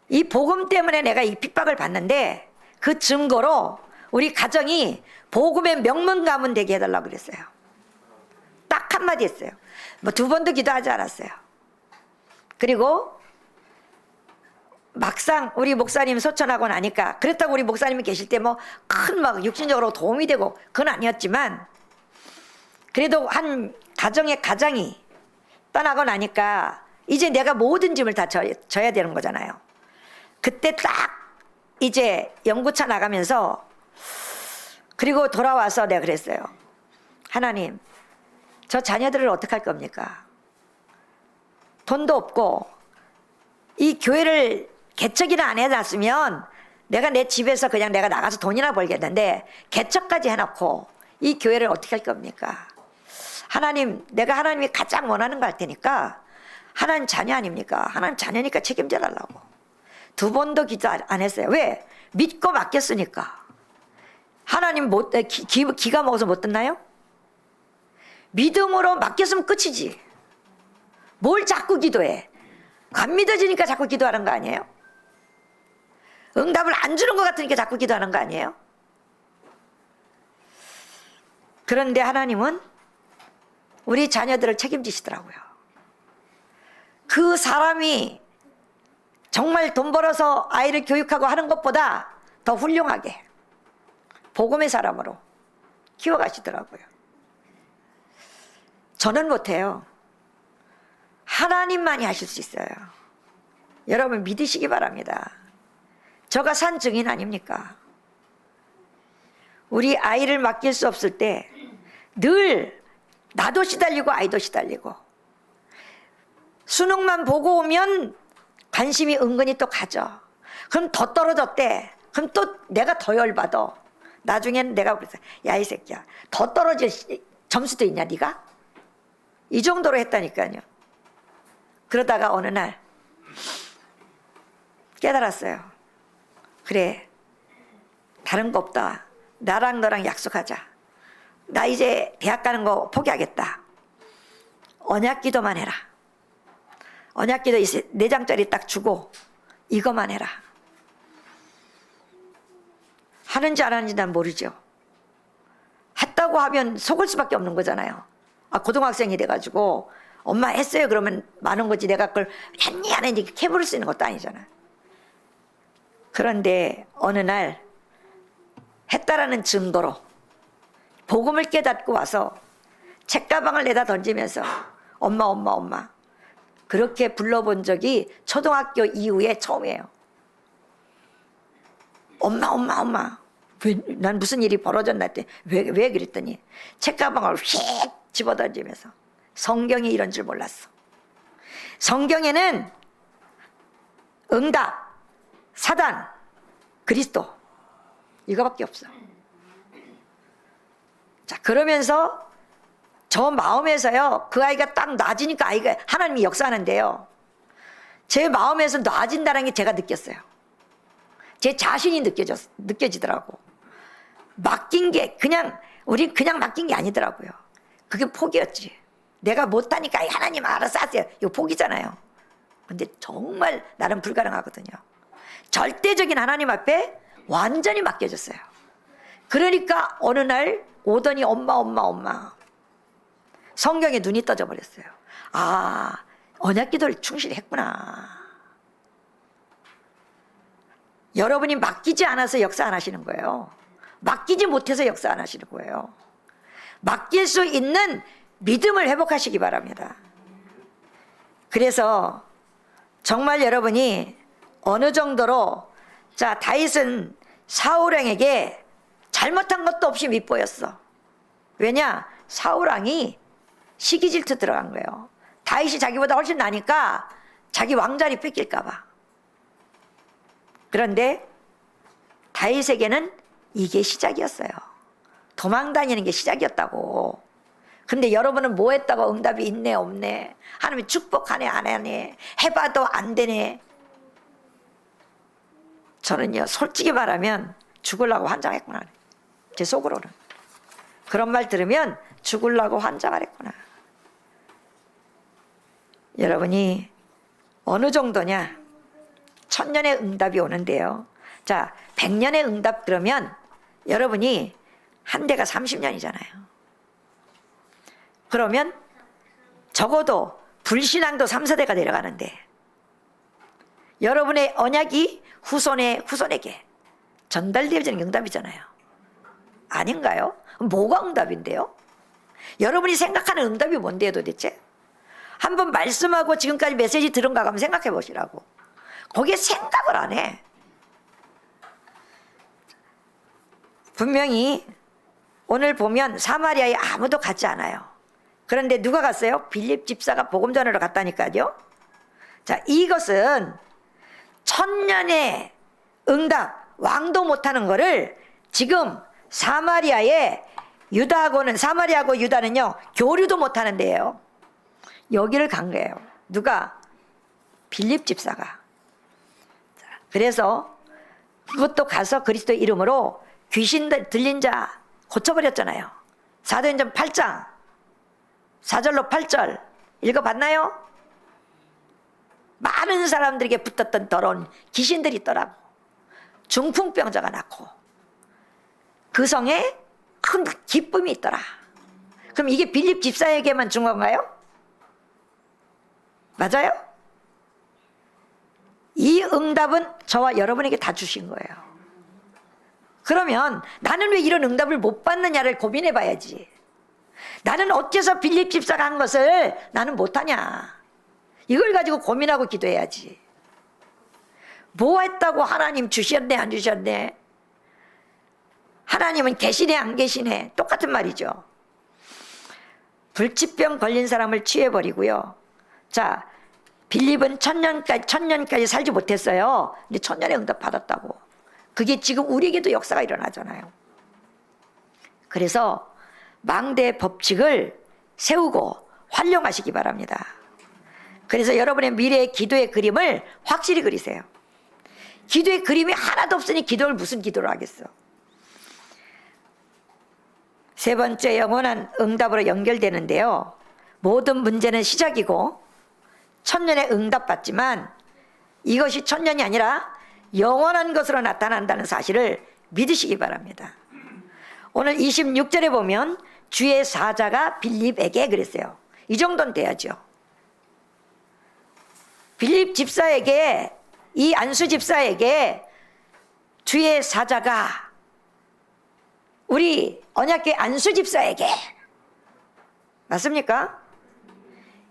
이 복음 때문에 내가 이 핍박을 받는데 그 증거로 우리 가정이 복음의 명문 가문 되게 해달라고 그랬어요. 딱 한마디 했어요. 뭐 두 번도 기도하지 않았어요. 그리고 막상 우리 목사님 소천하고 나니까 그렇다고 우리 목사님이 계실 때 뭐 큰 막 육신적으로 도움이 되고 그건 아니었지만 그래도 한 가정의 가장이 떠나고 나니까 이제 내가 모든 짐을 다 져야 되는 거잖아요. 그때 딱 이제 연구차 나가면서 그리고 돌아와서 내가 그랬어요. 하나님 저 자녀들을 어떡할 겁니까? 돈도 없고 이 교회를 개척이나 안 해놨으면 내가 내 집에서 그냥 내가 나가서 돈이나 벌겠는데 개척까지 해놓고 이 교회를 어떻게 할 겁니까? 하나님 내가 하나님이 가장 원하는 거 할 테니까 하나님 자녀 아닙니까? 하나님 자녀니까 책임져 달라고 두 번도 기도 안 했어요. 왜? 믿고 맡겼으니까. 하나님 기가 먹어서 못 듣나요? 믿음으로 맡겼으면 끝이지. 뭘 자꾸 기도해? 안 믿어지니까 자꾸 기도하는 거 아니에요? 응답을 안 주는 것 같으니까 자꾸 기도하는 거 아니에요? 그런데 하나님은 우리 자녀들을 책임지시더라고요. 그 사람이 정말 돈 벌어서 아이를 교육하고 하는 것보다 더 훌륭하게 복음의 사람으로 키워가시더라고요. 저는 못해요. 하나님만이 하실 수 있어요. 여러분 믿으시기 바랍니다. 저가 산 증인 아닙니까? 우리 아이를 맡길 수 없을 때 늘 나도 시달리고 아이도 시달리고. 수능만 보고 오면 관심이 은근히 또 가죠. 그럼 더 떨어졌대. 그럼 또 내가 더 열받아. 나중에는 내가 그랬어. 야, 이 새끼야. 더 떨어질 점수도 있냐 네가? 이 정도로 했다니까요. 그러다가 어느 날 깨달았어요. 그래, 다른 거 없다. 나랑 너랑 약속하자. 나 이제 대학 가는 거 포기하겠다. 언약기도만 해라. 언약기도 4장짜리 딱 주고 이거만 해라. 하는지 안 하는지 난 모르죠. 했다고 하면 속을 수밖에 없는 거잖아요. 아, 고등학생이 돼가지고 엄마 했어요 그러면 많은 거지. 내가 그걸 했니 안 했니 캐물을 수 있는 것도 아니잖아. 그런데 어느 날 했다라는 증거로 복음을 깨닫고 와서 책가방을 내다 던지면서 엄마 그렇게 불러본 적이 초등학교 이후에 처음이에요. 엄마 왜, 난 무슨 일이 벌어졌나 했더니 왜 그랬더니 책가방을 휙 집어던지면서 성경이 이런 줄 몰랐어. 성경에는 응답, 사단, 그리스도 이거밖에 없어. 자, 그러면서 저 마음에서요, 그 아이가 딱 놔지니까 아이가 하나님이 역사하는데요, 제 마음에서 놔진다는 게 제가 느꼈어요. 제 자신이 느껴지더라고. 맡긴 게 우린 그냥 맡긴 게 아니더라고요. 그게 포기였지. 내가 못하니까 하나님 알아서 하세요. 이거 포기잖아요. 근데 정말 나는 불가능하거든요. 절대적인 하나님 앞에 완전히 맡겨졌어요. 그러니까 어느 날 오더니 엄마 성경에 눈이 떠져 버렸어요. 아, 언약기도를 충실히 했구나. 여러분이 맡기지 않아서 역사 안 하시는 거예요. 맡기지 못해서 역사 안 하시는 거예요. 맡길 수 있는 믿음을 회복하시기 바랍니다. 그래서 정말 여러분이 어느 정도로, 자, 다윗은 사울왕에게 잘못한 것도 없이 밉보였어. 왜냐? 사울왕이 시기 질투 들어간 거예요. 다윗이 자기보다 훨씬 나니까 자기 왕자리 뺏길까 봐. 그런데 다윗에게는 이게 시작이었어요. 도망다니는 게 시작이었다고. 근데 여러분은 뭐 했다고 응답이 있네 없네, 하나님이 축복하네 안 하네, 해봐도 안 되네. 저는요, 솔직히 말하면 죽으려고 환장했구나. 제 속으로는 그런 말 들으면 죽으려고 환장을 했구나. 여러분이 어느 정도냐? 1000년의 응답이 오는데요, 자, 100년의 응답 그러면 여러분이 한 대가 30년이잖아요. 그러면 적어도 불신앙도 3, 4대가 내려가는데 여러분의 언약이 후손에게 전달되어지는 게 응답이잖아요. 아닌가요? 뭐가 응답인데요? 여러분이 생각하는 응답이 뭔데요 도대체? 한번 말씀하고 지금까지 메시지 들은가 한번 생각해 보시라고. 거기에 생각을 안 해. 분명히 오늘 보면 사마리아에 아무도 가지 않아요. 그런데 누가 갔어요? 빌립 집사가 복음 전하러 갔다니까요. 자, 이것은 1000년의 응답, 왕도 못하는 거를 지금 사마리아하고 유다는요, 교류도 못하는 데예요. 여기를 간 거예요. 누가? 빌립 집사가. 그래서 그것도 가서 그리스도 이름으로 귀신 들린 자 고쳐버렸잖아요. 사도행전 8장 4절로 8절 읽어봤나요? 많은 사람들에게 붙었던 더러운 귀신들이 있더라고. 중풍병자가 낳고 그 성에 큰 기쁨이 있더라. 그럼 이게 빌립 집사에게만 준 건가요? 맞아요? 이 응답은 저와 여러분에게 다 주신 거예요. 그러면 나는 왜 이런 응답을 못 받느냐를 고민해 봐야지. 나는 어째서 빌립 집사가 한 것을 나는 못하냐, 이걸 가지고 고민하고 기도해야지. 뭐 했다고 하나님 주셨네 안 주셨네, 하나님은 계시네 안 계시네, 똑같은 말이죠. 불치병 걸린 사람을 취해버리고요. 자, 빌립은 천년까지 살지 못했어요. 근데 천년의 응답 받았다고. 그게 지금 우리에게도 역사가 일어나잖아요. 그래서 망대의 법칙을 세우고 활용하시기 바랍니다. 그래서 여러분의 미래의 기도의 그림을 확실히 그리세요. 기도의 그림이 하나도 없으니 기도를 무슨 기도를 하겠어. 세 번째, 영원한 응답으로 연결되는데요. 모든 문제는 시작이고 천년의 응답 받지만 이것이 천년이 아니라 영원한 것으로 나타난다는 사실을 믿으시기 바랍니다. 오늘 26절에 보면 주의 사자가 빌립에게 그랬어요. 이 정도는 돼야죠. 빌립 집사에게, 이 안수 집사에게 주의 사자가 우리 언약궤 안수 집사에게, 맞습니까?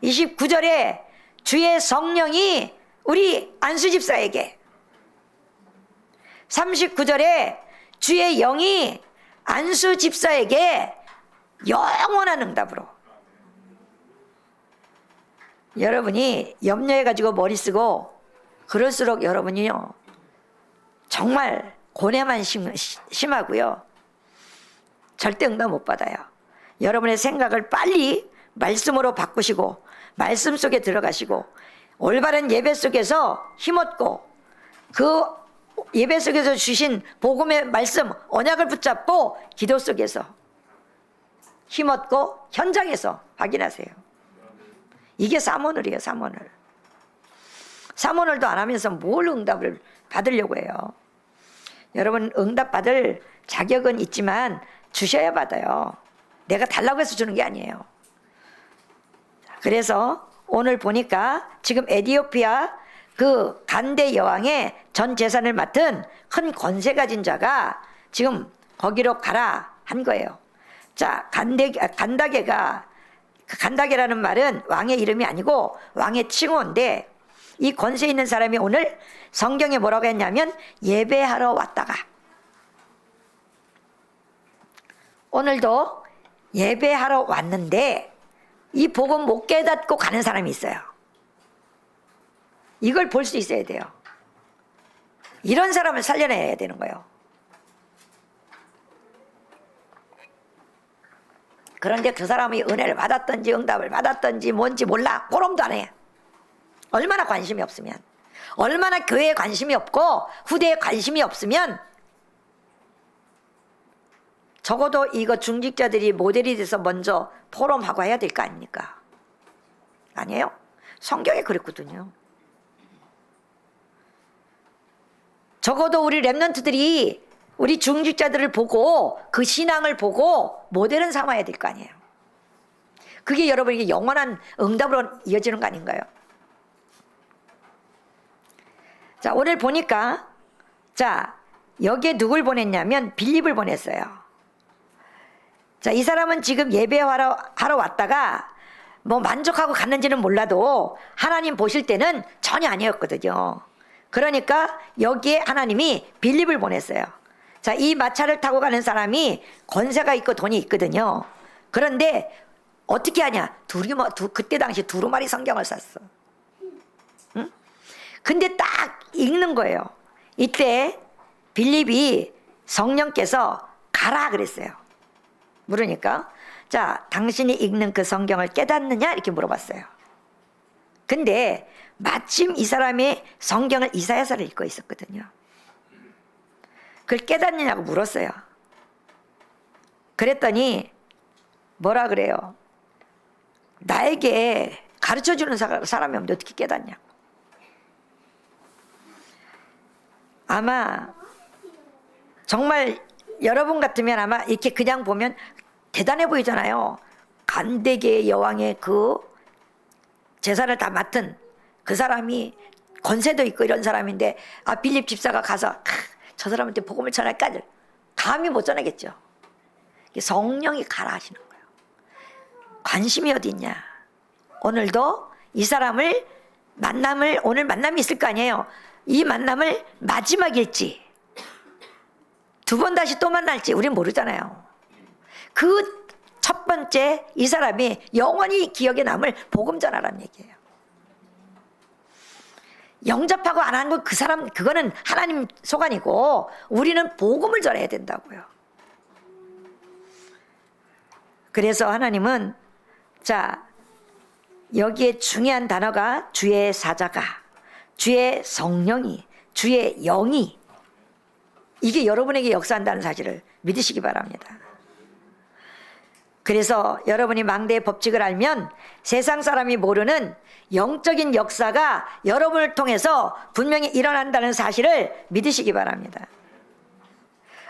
29절에 주의 성령이 우리 안수 집사에게, 39절에 주의 영이 안수 집사에게 영원한 응답으로. 여러분이 염려해가지고 머리 쓰고 그럴수록 여러분이요 정말 고뇌만 심하고요 절대 응답 못 받아요. 여러분의 생각을 빨리 말씀으로 바꾸시고 말씀 속에 들어가시고 올바른 예배 속에서 힘없고 그 예배 속에서 주신 복음의 말씀 언약을 붙잡고 기도 속에서 힘없고 현장에서 확인하세요. 이게 사모늘이에요. 사모늘도 안 하면서 뭘 응답을 받으려고 해요. 여러분 응답 받을 자격은 있지만 주셔야 받아요. 내가 달라고 해서 주는 게 아니에요. 그래서 오늘 보니까 지금 에티오피아 그 간대 여왕의 전 재산을 맡은 큰 권세 가진 자가 지금 거기로 가라 한 거예요. 자, 간다게라는 말은 왕의 이름이 아니고 왕의 칭호인데 이 권세 있는 사람이 오늘 성경에 뭐라고 했냐면 예배하러 왔다가, 오늘도 예배하러 왔는데 이 복음 못 깨닫고 가는 사람이 있어요. 이걸 볼 수 있어야 돼요. 이런 사람을 살려내야 되는 거예요. 그런데 그 사람이 은혜를 받았던지 응답을 받았던지 뭔지 몰라. 꼬름도 안 해. 얼마나 관심이 없으면, 얼마나 교회에 관심이 없고 후대에 관심이 없으면 적어도 이거 중직자들이 모델이 돼서 먼저 포럼하고 해야 될 거 아닙니까? 아니에요? 성경에 그랬거든요. 적어도 우리 렘넌트들이 우리 중직자들을 보고 그 신앙을 보고 모델은 삼아야 될 거 아니에요. 그게 여러분에게 영원한 응답으로 이어지는 거 아닌가요? 자, 오늘 보니까 자, 여기에 누굴 보냈냐면 빌립을 보냈어요. 자, 이 사람은 지금 예배하러 왔다가 뭐 만족하고 갔는지는 몰라도 하나님 보실 때는 전혀 아니었거든요. 그러니까 여기에 하나님이 빌립을 보냈어요. 자, 이 마차를 타고 가는 사람이 권세가 있고 돈이 있거든요. 그런데 어떻게 하냐? 그때 당시 두루마리 성경을 샀어. 응? 근데 딱 읽는 거예요. 이때 빌립이 성령께서 가라 그랬어요. 물으니까 자, 당신이 읽는 그 성경을 깨닫느냐? 이렇게 물어봤어요. 근데 마침 이 사람이 성경을 이사야서를 읽고 있었거든요. 그걸 깨닫느냐고 물었어요. 그랬더니 뭐라 그래요? 나에게 가르쳐주는 사람이 없는데 어떻게 깨닫냐? 아마 정말 여러분 같으면 아마 이렇게 그냥 보면 대단해 보이잖아요. 간대계 여왕의 그 재산을 다 맡은 그 사람이 권세도 있고 이런 사람인데 빌립 집사가 가서 저 사람한테 복음을 전할까지 감히 못 전하겠죠. 성령이 가라 하시는 거예요. 관심이 어디 있냐? 오늘도 이 사람을 오늘 만남이 있을 거 아니에요. 이 만남을 마지막일지 두 번 다시 또 만날지 우린 모르잖아요. 그 첫 번째 이 사람이 영원히 기억에 남을 복음 전하라는 얘기예요. 영접하고 안 하는 건 그 사람, 그거는 하나님 소관이고 우리는 복음을 전해야 된다고요. 그래서 하나님은 자, 여기에 중요한 단어가 주의 사자가, 주의 성령이, 주의 영이, 이게 여러분에게 역사한다는 사실을 믿으시기 바랍니다. 그래서 여러분이 망대의 법칙을 알면 세상 사람이 모르는 영적인 역사가 여러분을 통해서 분명히 일어난다는 사실을 믿으시기 바랍니다.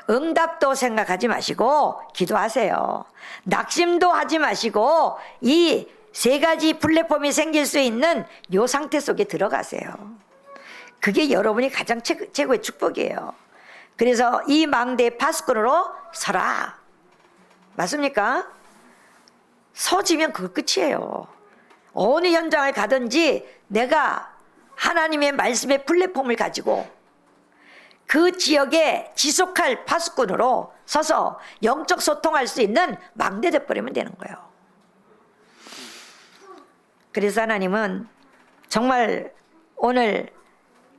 응답도 생각하지 마시고 기도하세요. 낙심도 하지 마시고 이 세 가지 플랫폼이 생길 수 있는 이 상태 속에 들어가세요. 그게 여러분이 가장 최고의 축복이에요. 그래서 이 망대의 파수꾼으로 서라. 맞습니까? 서지면 그거 끝이에요. 어느 현장을 가든지 내가 하나님의 말씀의 플랫폼을 가지고 그 지역에 지속할 파수꾼으로 서서 영적 소통할 수 있는 망대 돼버리면 되는 거예요. 그래서 하나님은 정말 오늘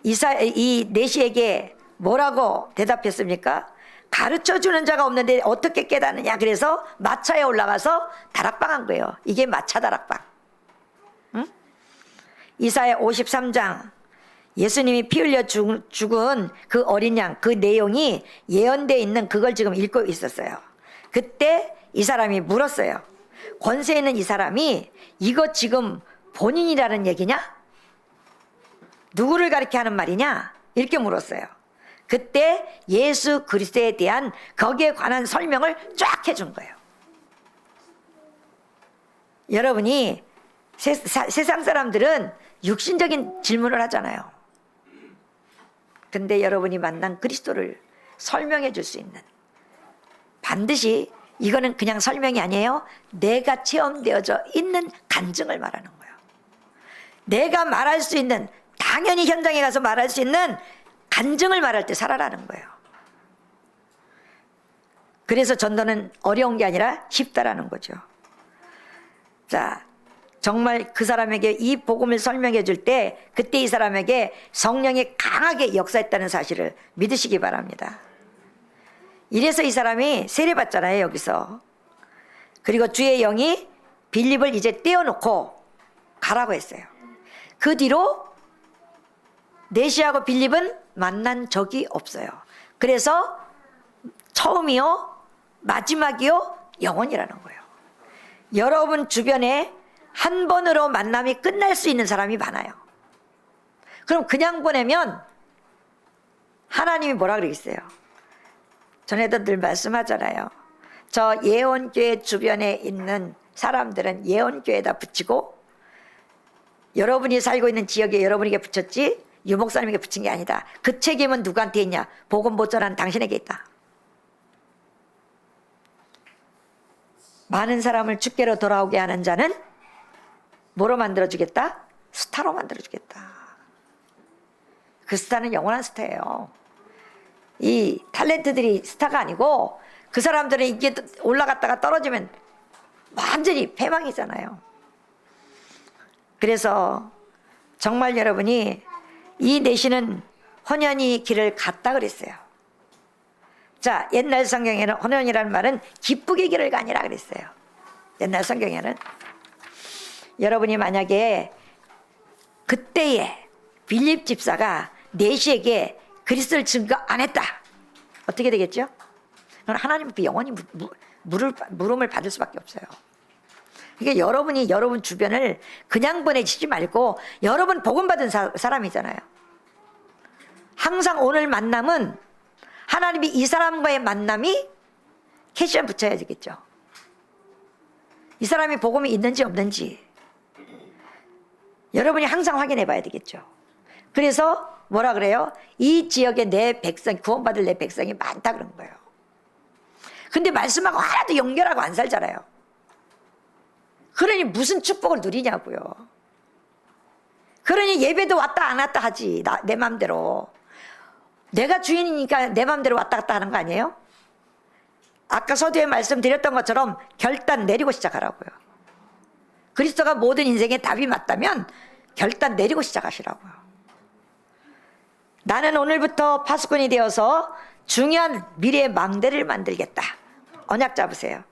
이 내시에게 뭐라고 대답했습니까? 가르쳐주는 자가 없는데 어떻게 깨닫느냐. 그래서 마차에 올라가서 다락방 한 거예요. 이게 마차 다락방. 응? 이사야 53장 예수님이 피 흘려 죽은 그 어린 양, 그 내용이 예언되어 있는 그걸 지금 읽고 있었어요. 그때 이 사람이 물었어요. 권세 있는 이 사람이 이거 지금 본인이라는 얘기냐? 누구를 가리켜 하는 말이냐? 이렇게 물었어요. 그때 예수 그리스도에 대한 거기에 관한 설명을 쫙 해준 거예요. 여러분이 세상 사람들은 육신적인 질문을 하잖아요. 근데 여러분이 만난 그리스도를 설명해 줄 수 있는, 반드시 이거는 그냥 설명이 아니에요. 내가 체험되어져 있는 간증을 말하는 거예요. 내가 말할 수 있는, 당연히 현장에 가서 말할 수 있는 간증을 말할 때 살아라는 거예요. 그래서 전도는 어려운 게 아니라 쉽다라는 거죠. 자, 정말 그 사람에게 이 복음을 설명해 줄 때 그때 이 사람에게 성령이 강하게 역사했다는 사실을 믿으시기 바랍니다. 이래서 이 사람이 세례받잖아요, 여기서. 그리고 주의 영이 빌립을 이제 떼어놓고 가라고 했어요. 그 뒤로 내시하고 빌립은 만난 적이 없어요. 그래서 처음이요, 마지막이요, 영원이라는 거예요. 여러분 주변에 한 번으로 만남이 끝날 수 있는 사람이 많아요. 그럼 그냥 보내면 하나님이 뭐라 그러겠어요? 전에도 늘 말씀하잖아요. 저 예언교회 주변에 있는 사람들은 예언교회에다 붙이고 여러분이 살고 있는 지역에 여러분에게 붙였지 유 목사님에게 붙인 게 아니다. 그 책임은 누구한테 있냐? 복음 못 전하는 당신에게 있다. 많은 사람을 주께로 돌아오게 하는 자는 뭐로 만들어주겠다? 스타로 만들어주겠다. 그 스타는 영원한 스타예요. 이 탤런트들이 스타가 아니고 그 사람들은 이게 올라갔다가 떨어지면 완전히 패망이잖아요. 그래서 정말 여러분이 이 내시는 혼연이 길을 갔다 그랬어요. 자, 옛날 성경에는 혼연이라는 말은 기쁘게 길을 가니라 그랬어요. 옛날 성경에는. 여러분이 만약에 그때에 빌립 집사가 내시에게 그리스도를 증거 안 했다. 어떻게 되겠죠? 그건 하나님께 영원히 물음을 받을 수밖에 없어요. 그러니까 여러분이 여러분 주변을 그냥 보내시지 말고 여러분 복음 받은 사람이잖아요. 항상 오늘 만남은 하나님이 이 사람과의 만남이 캐시에 붙여야 되겠죠. 이 사람이 복음이 있는지 없는지 여러분이 항상 확인해 봐야 되겠죠. 그래서 뭐라 그래요? 이 지역에 내 백성, 구원받을 내 백성이 많다 그런 거예요. 근데 말씀하고 하나도 연결하고 안 살잖아요. 그러니 무슨 축복을 누리냐고요. 그러니 예배도 왔다 안 왔다 하지. 내 맘대로. 내가 주인이니까 내 맘대로 왔다 갔다 하는 거 아니에요? 아까 서두에 말씀드렸던 것처럼 결단 내리고 시작하라고요. 그리스도가 모든 인생의 답이 맞다면 결단 내리고 시작하시라고요. 나는 오늘부터 파수꾼이 되어서 중요한 미래의 망대를 만들겠다. 언약 잡으세요.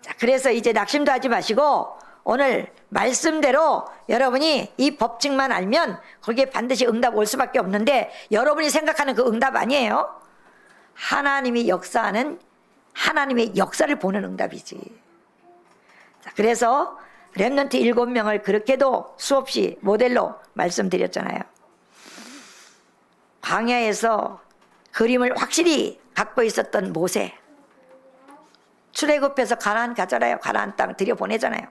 자, 그래서 이제 낙심도 하지 마시고 오늘 말씀대로 여러분이 이 법칙만 알면 거기에 반드시 응답 올 수밖에 없는데 여러분이 생각하는 그 응답 아니에요. 하나님이 역사하는 하나님의 역사를 보는 응답이지. 자, 그래서 렘넌트 7명을 그렇게도 수없이 모델로 말씀드렸잖아요. 광야에서 그림을 확실히 갖고 있었던 모세, 출애굽해서 가나안 가잖아요. 가나안 땅 들여보내잖아요.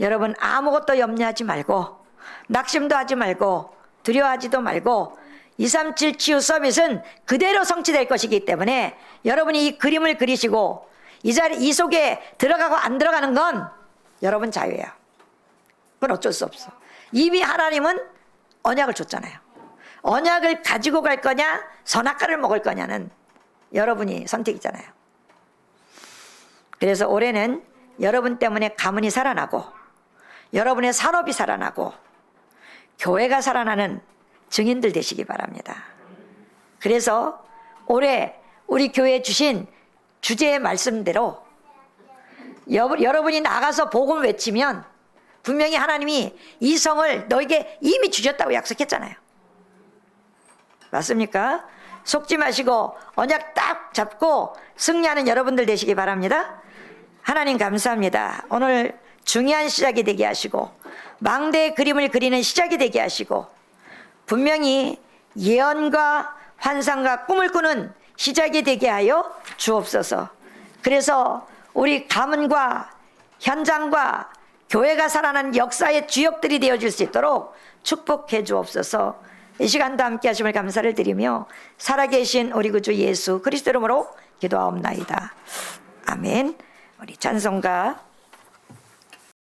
여러분 아무것도 염려하지 말고 낙심도 하지 말고 두려워하지도 말고 237 치유 서밋은 그대로 성취될 것이기 때문에 여러분이 이 그림을 그리시고 이 속에 들어가고 안 들어가는 건 여러분 자유예요. 그건 어쩔 수 없어. 이미 하나님은 언약을 줬잖아요. 언약을 가지고 갈 거냐 선악과를 먹을 거냐는 여러분이 선택이잖아요. 그래서 올해는 여러분 때문에 가문이 살아나고 여러분의 산업이 살아나고 교회가 살아나는 증인들 되시기 바랍니다. 그래서 올해 우리 교회에 주신 주제의 말씀대로 여러분이 나가서 복음 외치면 분명히 하나님이 이 성을 너에게 이미 주셨다고 약속했잖아요. 맞습니까? 속지 마시고 언약 딱 잡고 승리하는 여러분들 되시기 바랍니다. 하나님 감사합니다. 오늘 중요한 시작이 되게 하시고 망대의 그림을 그리는 시작이 되게 하시고 분명히 예언과 환상과 꿈을 꾸는 시작이 되게 하여 주옵소서. 그래서 우리 가문과 현장과 교회가 살아난 역사의 주역들이 되어줄 수 있도록 축복해 주옵소서. 이 시간도 함께 하심을 감사를 드리며 살아계신 우리 구주 예수 그리스도 이름으로 기도하옵나이다. 아멘. 우리 찬송가